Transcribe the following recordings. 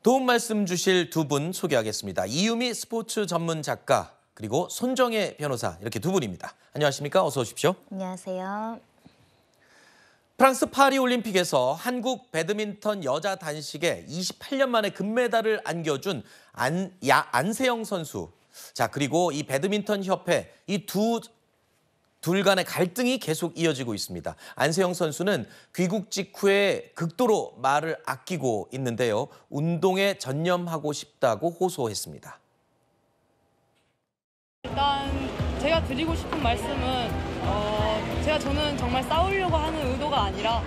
도움 말씀 주실 두 분 소개하겠습니다. 이유미 스포츠 전문 작가 그리고 손정혜 변호사 이렇게 두 분입니다. 안녕하십니까? 어서 오십시오. 안녕하세요. 프랑스 파리올림픽에서 한국 배드민턴 여자 단식에 28년 만에 금메달을 안겨준 안세영 선수. 자, 그리고 이 배드민턴 협회 둘 간의 갈등이 계속 이어지고 있습니다. 안세영 선수는 귀국 직후에 극도로 말을 아끼고 있는데요. 운동에 전념하고 싶다고 호소했습니다. 일단 제가 드리고 싶은 말씀은 저는 정말 싸우려고 하는 의도가 아니라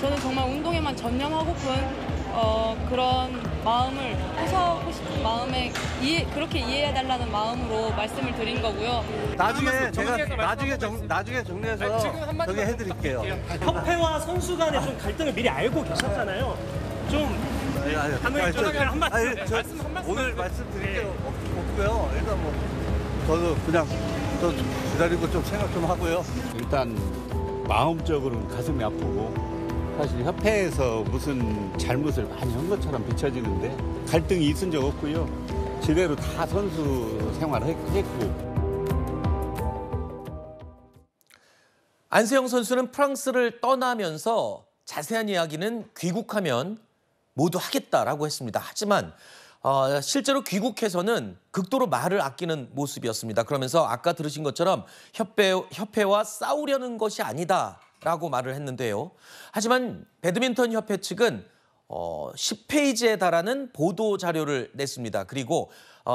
저는 정말 운동에만 전념하고픈 그런 마음을 호소하고 싶은 마음에 그렇게 이해해달라는 마음으로 말씀을 드린 거고요. 나중에 제가 나중에 정리해서 저기 해드릴게요. 협회와 선수 간의 좀 갈등을 미리 알고 계셨잖아요. 오늘 말씀드릴 게 없고요. 일단 저도 그냥 기다리고 좀 생각 좀 하고요. 일단 마음적으로는 가슴이 아프고 사실 협회에서 무슨 잘못을 많이 한 것처럼 비춰지는데 갈등이 있은 적 없고요. 제대로 다 선수 생활을 했고. 안세영 선수는 프랑스를 떠나면서 자세한 이야기는 귀국하면 모두 하겠다라고 했습니다. 하지만 실제로 귀국해서는 극도로 말을 아끼는 모습이었습니다. 그러면서 아까 들으신 것처럼 협회와 싸우려는 것이 아니다라고 말을 했는데요. 하지만 배드민턴 협회 측은 10페이지에 달하는 보도 자료를 냈습니다. 그리고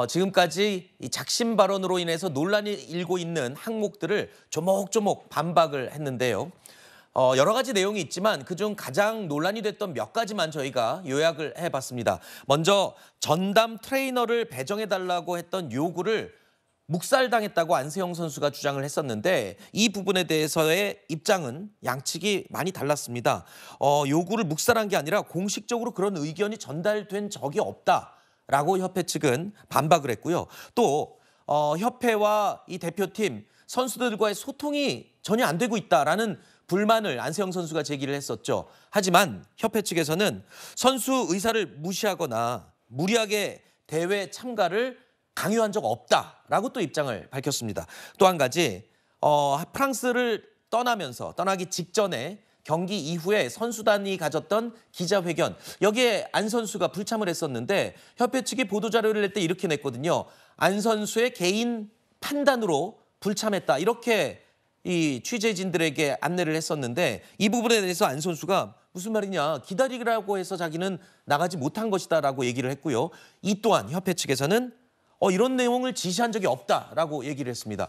지금까지 이 작심 발언으로 인해서 논란이 일고 있는 항목들을 조목조목 반박을 했는데요. 여러 가지 내용이 있지만 그중 가장 논란이 됐던 몇 가지만 저희가 요약을 해봤습니다. 먼저 전담 트레이너를 배정해달라고 했던 요구를 묵살당했다고 안세영 선수가 주장을 했었는데 이 부분에 대해서의 입장은 양측이 많이 달랐습니다. 요구를 묵살한 게 아니라 공식적으로 그런 의견이 전달된 적이 없다라고 협회 측은 반박을 했고요. 또 협회와 이 대표팀 선수들과의 소통이 전혀 안 되고 있다라는 불만을 안세영 선수가 제기를 했었죠. 하지만 협회 측에서는 선수 의사를 무시하거나 무리하게 대회 참가를 강요한 적 없다라고 또 입장을 밝혔습니다. 또 한 가지 프랑스를 떠나기 직전에 경기 이후에 선수단이 가졌던 기자회견 여기에 안 선수가 불참을 했었는데 협회 측이 보도자료를 낼 때 이렇게 냈거든요. 안 선수의 개인 판단으로 불참했다 이렇게 이 취재진들에게 안내를 했었는데 이 부분에 대해서 안 선수가 무슨 말이냐 기다리라고 해서 자기는 나가지 못한 것이다라고 얘기를 했고요. 이 또한 협회 측에서는 이런 내용을 지시한 적이 없다라고 얘기를 했습니다.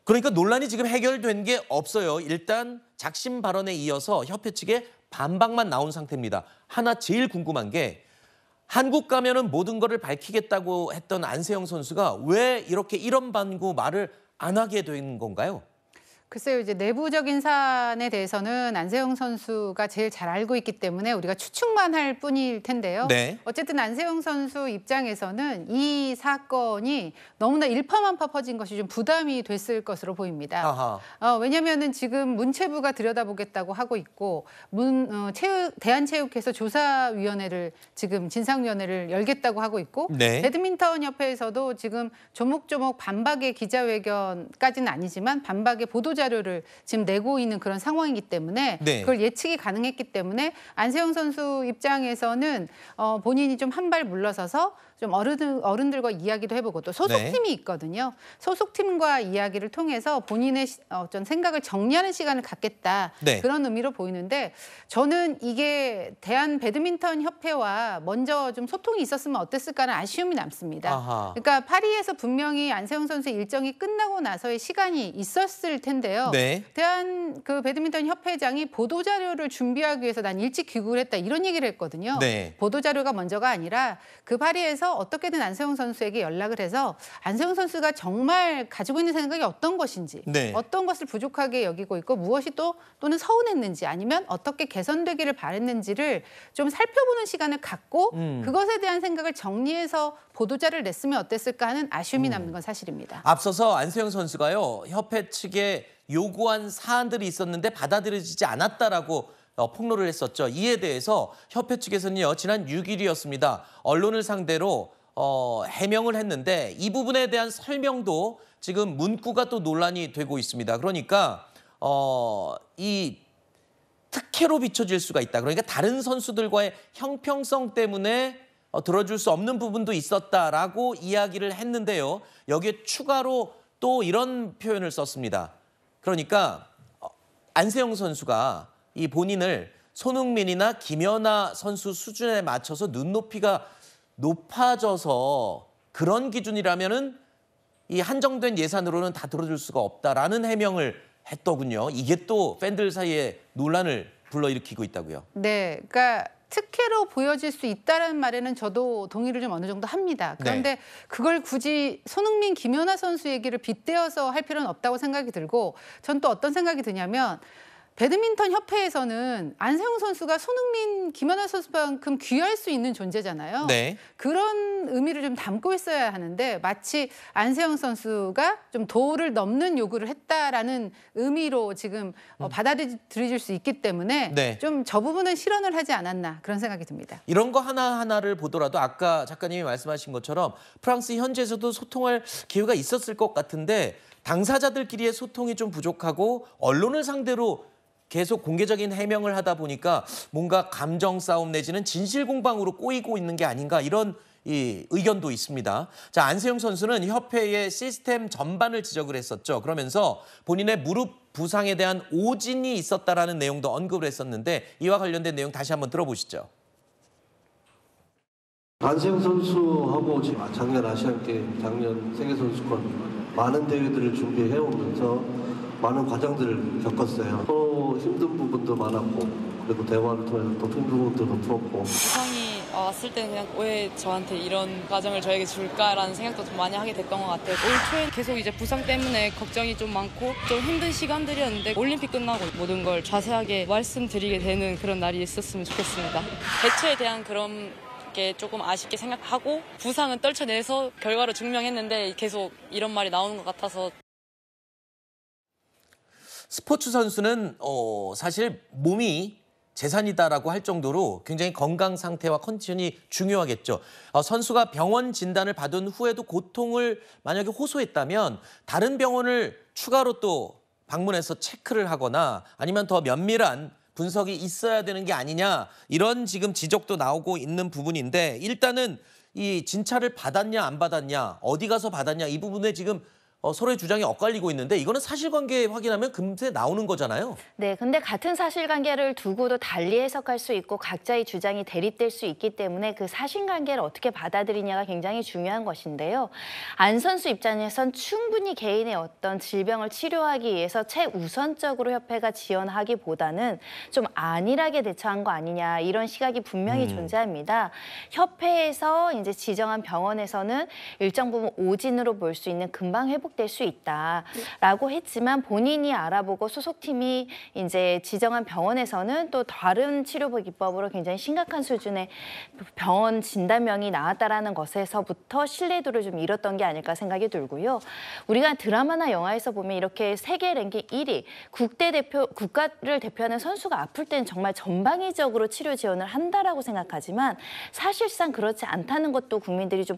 그러니까 논란이 지금 해결된 게 없어요. 일단 작심 발언에 이어서 협회 측의 반박만 나온 상태입니다. 하나 제일 궁금한 게 한국 가면은 모든 거를 밝히겠다고 했던 안세영 선수가 왜 이렇게 이런 반구 말을 안 하게 된 건가요? 글쎄요, 이제 내부적인 사안에 대해서는 안세영 선수가 제일 잘 알고 있기 때문에 우리가 추측만 할 뿐일 텐데요. 네. 어쨌든 안세영 선수 입장에서는 이 사건이 너무나 일파만파 퍼진 것이 좀 부담이 됐을 것으로 보입니다. 왜냐하면은 지금 문체부가 들여다보겠다고 하고 있고 대한체육회에서 조사위원회를 지금 진상위원회를 열겠다고 하고 있고 네. 배드민턴 협회에서도 지금 조목조목 반박의 기자회견까지는 아니지만 반박의 보도 자료를 지금 내고 있는 그런 상황이기 때문에 네. 그걸 예측이 가능했기 때문에 안세영 선수 입장에서는 본인이 좀 한 발 물러서서 좀 어른들과 이야기도 해보고 또 소속팀이 있거든요. 소속팀과 이야기를 통해서 본인의 어떤 생각을 정리하는 시간을 갖겠다. 네. 그런 의미로 보이는데 저는 이게 대한 배드민턴 협회와 먼저 좀 소통이 있었으면 어땠을까는 아쉬움이 남습니다. 그러니까 파리에서 분명히 안세영 선수의 일정이 끝나고 나서의 시간이 있었을 텐데요. 네. 대한 그 배드민턴 협회장이 보도 자료를 준비하기 위해서 난 일찍 귀국을 했다 이런 얘기를 했거든요. 네. 보도 자료가 먼저가 아니라 그 파리에서 어떻게든 안세영 선수에게 연락을 해서 안세영 선수가 정말 가지고 있는 생각이 어떤 것인지 네. 어떤 것을 부족하게 여기고 있고 무엇이 또는 서운했는지 아니면 어떻게 개선되기를 바랬는지를 좀 살펴보는 시간을 갖고 그것에 대한 생각을 정리해서 보도자를 냈으면 어땠을까 하는 아쉬움이 남는 건 사실입니다. 앞서서 안세영 선수가요. 협회 측에 요구한 사안들이 있었는데 받아들여지지 않았다라고 폭로를 했었죠. 이에 대해서 협회 측에서는요, 지난 6일이었습니다. 언론을 상대로 해명을 했는데 이 부분에 대한 설명도 지금 문구가 또 논란이 되고 있습니다. 그러니까 이 특혜로 비춰질 수가 있다. 그러니까 다른 선수들과의 형평성 때문에 들어줄 수 없는 부분도 있었다라고 이야기를 했는데요. 여기에 추가로 또 이런 표현을 썼습니다. 그러니까 안세영 선수가 이 본인을 손흥민이나 김연아 선수 수준에 맞춰서 눈높이가 높아져서 그런 기준이라면은 이 한정된 예산으로는 다 들어줄 수가 없다라는 해명을 했더군요. 이게 또 팬들 사이에 논란을 불러일으키고 있다고요. 네, 그러니까 특혜로 보여질 수 있다는 말에는 저도 동의를 좀 어느 정도 합니다. 그런데 그걸 굳이 손흥민, 김연아 선수 얘기를 빗대어서 할 필요는 없다고 생각이 들고, 전 또 어떤 생각이 드냐면 배드민턴 협회에서는 안세영 선수가 손흥민, 김연아 선수만큼 귀할 수 있는 존재잖아요. 네. 그런 의미를 좀 담고 있어야 하는데 마치 안세영 선수가 좀 도를 넘는 요구를 했다라는 의미로 지금 받아들여질 수 있기 때문에 좀 저 부분은 실언을 하지 않았나 그런 생각이 듭니다. 이런 거 하나하나를 보더라도 아까 작가님이 말씀하신 것처럼 프랑스 현지에서도 소통할 기회가 있었을 것 같은데 당사자들끼리의 소통이 좀 부족하고 언론을 상대로 계속 공개적인 해명을 하다 보니까 뭔가 감정 싸움 내지는 진실 공방으로 꼬이고 있는 게 아닌가 이런 의견도 있습니다. 자, 안세영 선수는 협회의 시스템 전반을 지적을 했었죠. 그러면서 본인의 무릎 부상에 대한 오진이 있었다라는 내용도 언급을 했었는데 이와 관련된 내용 다시 한번 들어보시죠. 안세영 선수하고 지금 작년 아시안게임, 작년 세계선수권 많은 대회들을 준비해오면서 많은 과정들을 겪었어요. 서로 힘든 부분도 많았고 그리고 대화를 통해서 또 힘든 부분들도 풀었고. 부상이 왔을 때는 그냥 왜 저한테 이런 과정을 저에게 줄까라는 생각도 좀 많이 하게 됐던 것 같아요. 올 초에 계속 이제 부상 때문에 걱정이 좀 많고 좀 힘든 시간들이었는데 올림픽 끝나고 모든 걸 자세하게 말씀드리게 되는 그런 날이 있었으면 좋겠습니다. 대처에 대한 그런 게 조금 아쉽게 생각하고 부상은 떨쳐내서 결과로 증명했는데 계속 이런 말이 나오는 것 같아서. 스포츠 선수는 사실 몸이 재산이다라고 할 정도로 굉장히 건강 상태와 컨디션이 중요하겠죠. 선수가 병원 진단을 받은 후에도 고통을 만약에 호소했다면 다른 병원을 추가로 또 방문해서 체크를 하거나 아니면 더 면밀한 분석이 있어야 되는 게 아니냐 이런 지금 지적도 나오고 있는 부분인데 일단은 이 진찰을 받았냐 안 받았냐 어디 가서 받았냐 이 부분에 지금 서로의 주장이 엇갈리고 있는데 이거는 사실관계 확인하면 금세 나오는 거잖아요. 네, 근데 같은 사실관계를 두고도 달리 해석할 수 있고 각자의 주장이 대립될 수 있기 때문에 그 사실관계를 어떻게 받아들이냐가 굉장히 중요한 것인데요. 안 선수 입장에선 충분히 개인의 어떤 질병을 치료하기 위해서 최우선적으로 협회가 지원하기보다는 좀 안일하게 대처한 거 아니냐 이런 시각이 분명히 존재합니다. 협회에서 이제 지정한 병원에서는 일정 부분 오진으로 볼 수 있는 금방 회복될 수 있다라고 했지만 본인이 알아보고 소속팀이 이제 지정한 병원에서는 또 다른 치료 기법으로 굉장히 심각한 수준의 병원 진단명이 나왔다라는 것에서부터 신뢰도를 좀 잃었던 게 아닐까 생각이 들고요. 우리가 드라마나 영화에서 보면 이렇게 세계 랭킹 1위 국가를 대표하는 선수가 아플 때는 정말 전방위적으로 치료 지원을 한다라고 생각하지만 사실상 그렇지 않다는 것도 국민들이 좀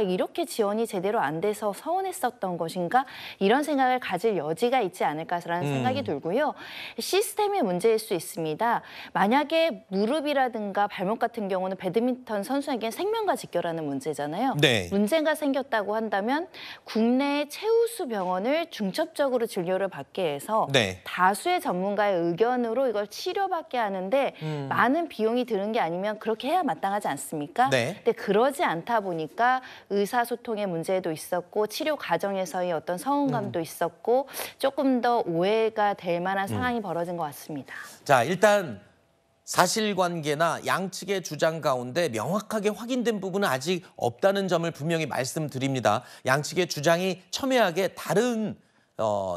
이렇게 지원이 제대로 안 돼서 서운했었던 것인가 이런 생각을 가질 여지가 있지 않을까라는 생각이 들고요. 시스템의 문제일 수 있습니다. 만약에 무릎이라든가 발목 같은 경우는 배드민턴 선수에게는 생명과 직결하는 문제잖아요. 네. 문제가 생겼다고 한다면 국내 최우수 병원을 중첩적으로 진료를 받게 해서 다수의 전문가의 의견으로 이걸 치료받게 하는데 많은 비용이 드는 게 아니면 그렇게 해야 마땅하지 않습니까? 근데 그러지 않다 보니까 의사소통의 문제도 있었고 치료 과정에서의 어떤 서운감도 있었고 조금 더 오해가 될 만한 상황이 벌어진 것 같습니다. 자, 일단 사실관계나 양측의 주장 가운데 명확하게 확인된 부분은 아직 없다는 점을 분명히 말씀드립니다. 양측의 주장이 첨예하게 다른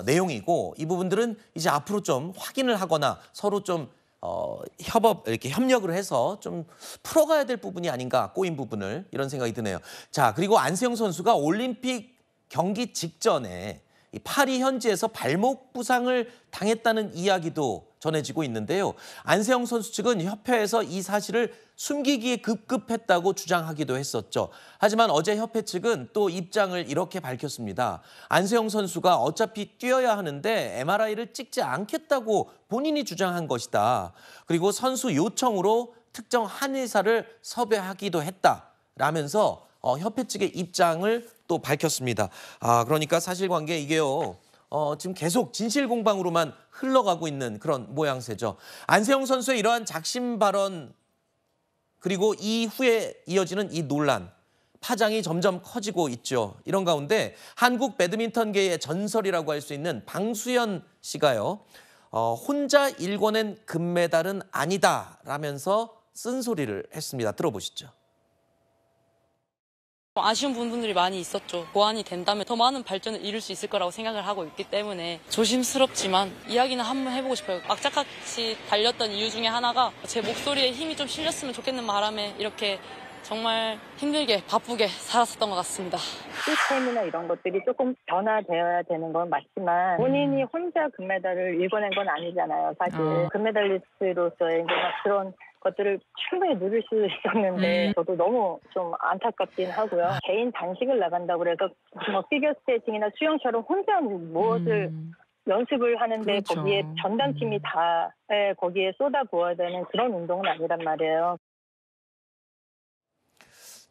내용이고 이 부분들은 이제 앞으로 좀 확인을 하거나 서로 좀 이렇게 협력을 해서 좀 풀어가야 될 부분이 아닌가 꼬인 부분을 이런 생각이 드네요. 자, 그리고 안세영 선수가 올림픽 경기 직전에 이 파리 현지에서 발목 부상을 당했다는 이야기도 전해지고 있는데요. 안세영 선수 측은 협회에서 이 사실을 숨기기에 급급했다고 주장하기도 했었죠. 하지만 어제 협회 측은 또 입장을 이렇게 밝혔습니다. 안세영 선수가 어차피 뛰어야 하는데 MRI를 찍지 않겠다고 본인이 주장한 것이다. 그리고 선수 요청으로 특정 한의사를 섭외하기도 했다라면서 협회 측의 입장을 또 밝혔습니다. 그러니까 사실관계 이게요. 지금 계속 진실 공방으로만 흘러가고 있는 그런 모양새죠. 안세영 선수의 이러한 작심 발언 그리고 이후에 이어지는 이 논란, 파장이 점점 커지고 있죠. 이런 가운데 한국 배드민턴계의 전설이라고 할 수 있는 방수현 씨가요. 혼자 일궈낸 금메달은 아니다라면서 쓴소리를 했습니다. 들어보시죠. 아쉬운 부분들이 많이 있었죠. 보완이 된다면 더 많은 발전을 이룰 수 있을 거라고 생각을 하고 있기 때문에 조심스럽지만 이야기는 한번 해보고 싶어요. 악착같이 달렸던 이유 중에 하나가 제 목소리에 힘이 좀 실렸으면 좋겠는 바람에 이렇게 정말 힘들게 바쁘게 살았었던 것 같습니다. 시스템이나 이런 것들이 조금 변화되어야 되는 건 맞지만 본인이 혼자 금메달을 일궈낸 건 아니잖아요. 사실 금메달리스트로서의 이제 그런 것들을 충분히 누릴 수 있었는데 저도 너무 좀 안타깝긴 하고요. 개인 단식을 나간다고 그래서 뭐 피겨스케이팅이나 수영처럼 혼자 무엇을 연습을 하는데 그렇죠. 거기에 전담팀이 다 거기에 쏟아부어야 되는 그런 운동은 아니란 말이에요.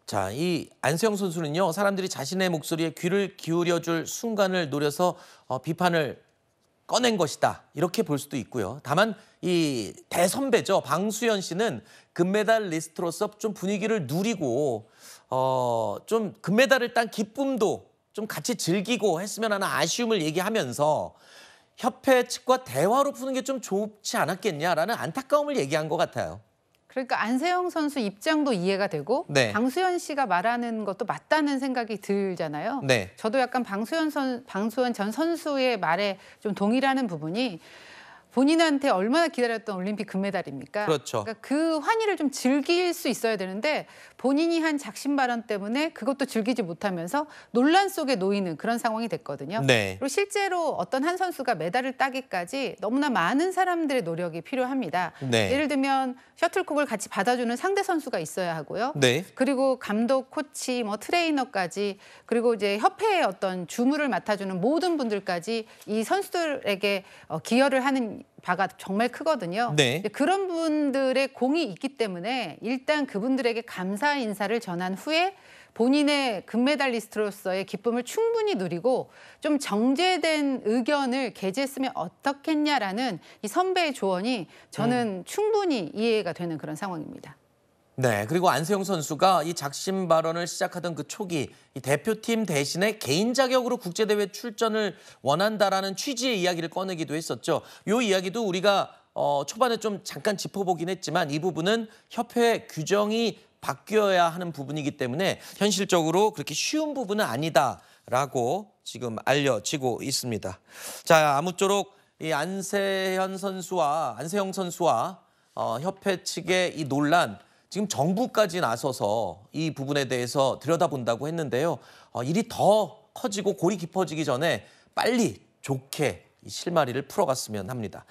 자, 이 안세영 선수는요. 사람들이 자신의 목소리에 귀를 기울여줄 순간을 노려서 비판을 꺼낸 것이다. 이렇게 볼 수도 있고요. 다만 이 대선배죠. 방수현 씨는 금메달리스트로서 좀 분위기를 누리고 좀 금메달을 딴 기쁨도 좀 같이 즐기고 했으면 하는 아쉬움을 얘기하면서 협회 측과 대화로 푸는 게 좀 좋지 않았겠냐라는 안타까움을 얘기한 것 같아요. 그러니까 안세영 선수 입장도 이해가 되고 네. 방수현 씨가 말하는 것도 맞다는 생각이 들잖아요. 네. 저도 약간 방수현 전 선수의 말에 좀 동의하는 부분이 본인한테 얼마나 기다렸던 올림픽 금메달입니까? 그렇죠. 그러니까 그 환희를 좀 즐길 수 있어야 되는데 본인이 한 작심 발언 때문에 그것도 즐기지 못하면서 논란 속에 놓이는 그런 상황이 됐거든요. 네. 그리고 실제로 어떤 한 선수가 메달을 따기까지 너무나 많은 사람들의 노력이 필요합니다. 네. 예를 들면 셔틀콕을 같이 받아주는 상대 선수가 있어야 하고요. 네. 그리고 감독, 코치, 뭐 트레이너까지 그리고 이제 협회의 어떤 주무를 맡아주는 모든 분들까지 이 선수들에게 기여를 하는 바가 정말 크거든요. 네. 그런 분들의 공이 있기 때문에 일단 그분들에게 감사 인사를 전한 후에 본인의 금메달리스트로서의 기쁨을 충분히 누리고 좀 정제된 의견을 게재했으면 어떻겠냐라는 이 선배의 조언이 저는 충분히 이해가 되는 그런 상황입니다. 네, 그리고 안세영 선수가 이 작심 발언을 시작하던 그 초기 이 대표팀 대신에 개인 자격으로 국제대회 출전을 원한다라는 취지의 이야기를 꺼내기도 했었죠. 이 이야기도 우리가 초반에 좀 잠깐 짚어보긴 했지만 이 부분은 협회 규정이 바뀌어야 하는 부분이기 때문에 현실적으로 그렇게 쉬운 부분은 아니다라고 지금 알려지고 있습니다. 자, 아무쪼록 이 안세영 선수와 협회 측의 이 논란 지금 정부까지 나서서 이 부분에 대해서 들여다본다고 했는데요. 일이 더 커지고 골이 깊어지기 전에 빨리 좋게 이 실마리를 풀어갔으면 합니다.